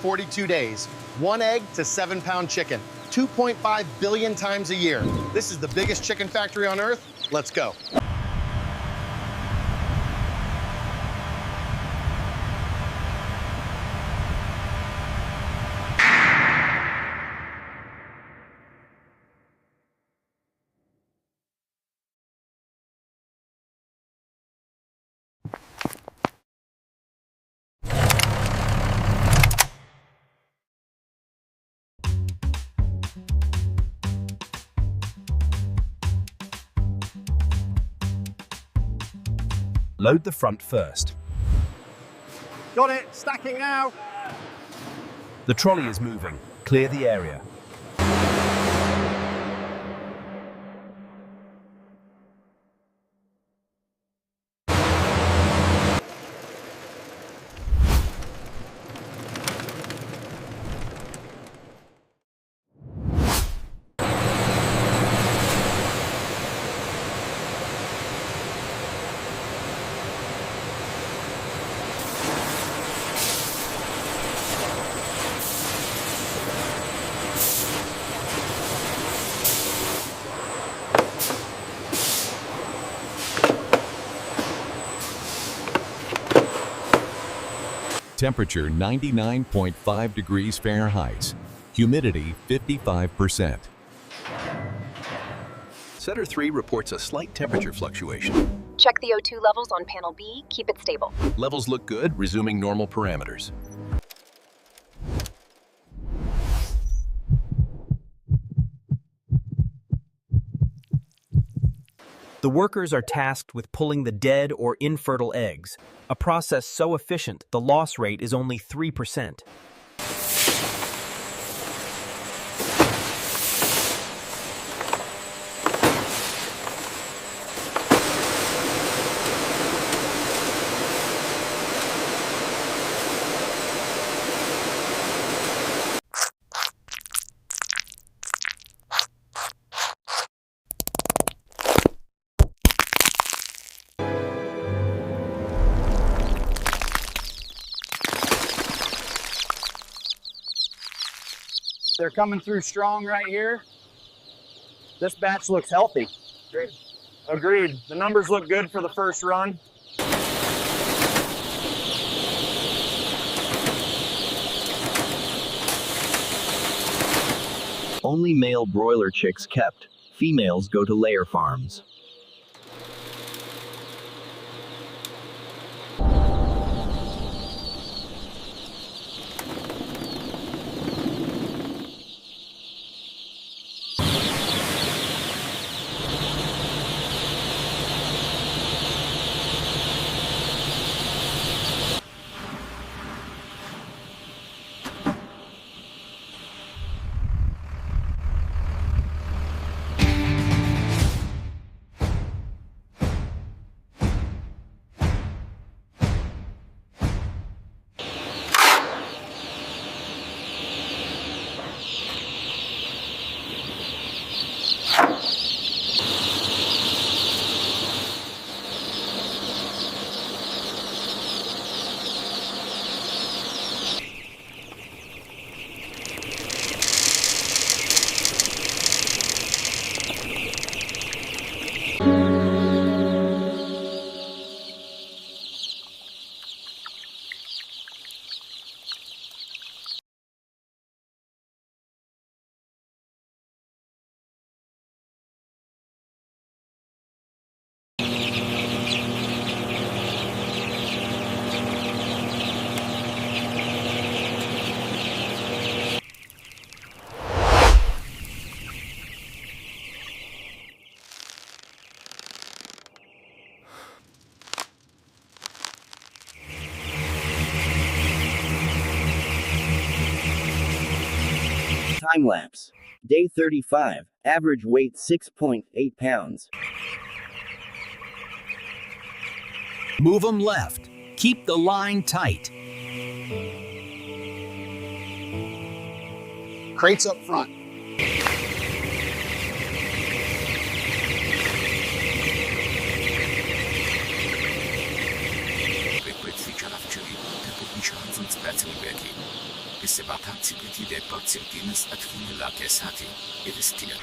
42 days, 1 egg to 7-pound chicken, 2.5 billion times a year. This is the biggest chicken factory on Earth. Let's go. Load the front first. Got it, stacking now. The trolley is moving. Clear the area. Temperature 99.5 degrees Fahrenheit. Humidity 55%. Setter 3 reports a slight temperature fluctuation. Check the O2 levels on panel B. Keep it stable. Levels look good, resuming normal parameters. The workers are tasked with pulling the dead or infertile eggs, a process so efficient the loss rate is only 3%. They're coming through strong right here. This batch looks healthy. Agreed. The numbers look good for the first run. Only male broiler chicks kept. Females go to layer farms. Time lapse. Day 35. Average weight 6.8 pounds. Move them left. Keep the line tight. Crates up front. Liquid feature of chili, tempo 1000 Spätzle Berki. بسبعة سيبتي بورتسنتينس أدخل لاكساتي إلستيا.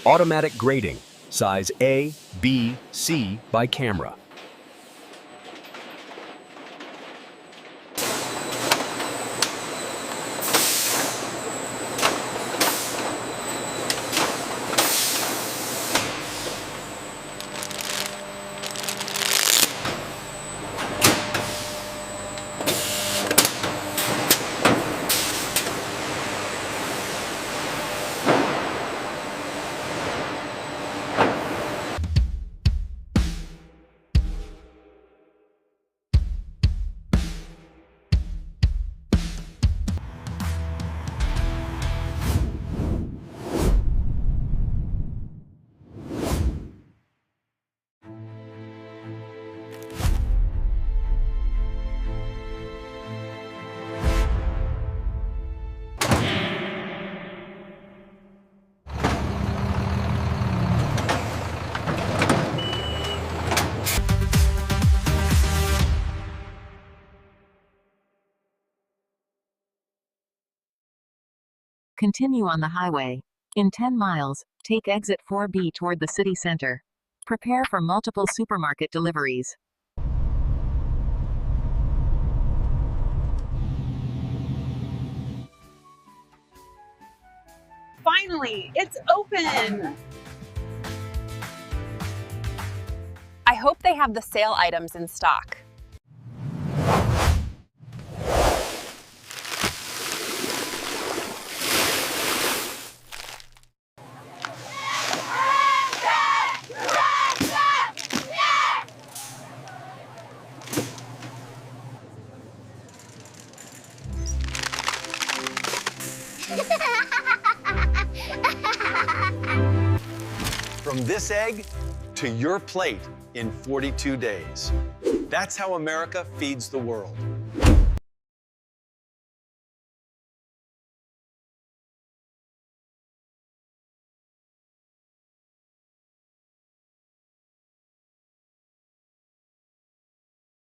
Automatic grading, size A, B, C by camera. Continue on the highway. In 10 miles, take exit 4B toward the city center. Prepare for multiple supermarket deliveries. Finally, it's open! I hope they have the sale items in stock. From this egg to your plate in 42 days. That's how America feeds the world.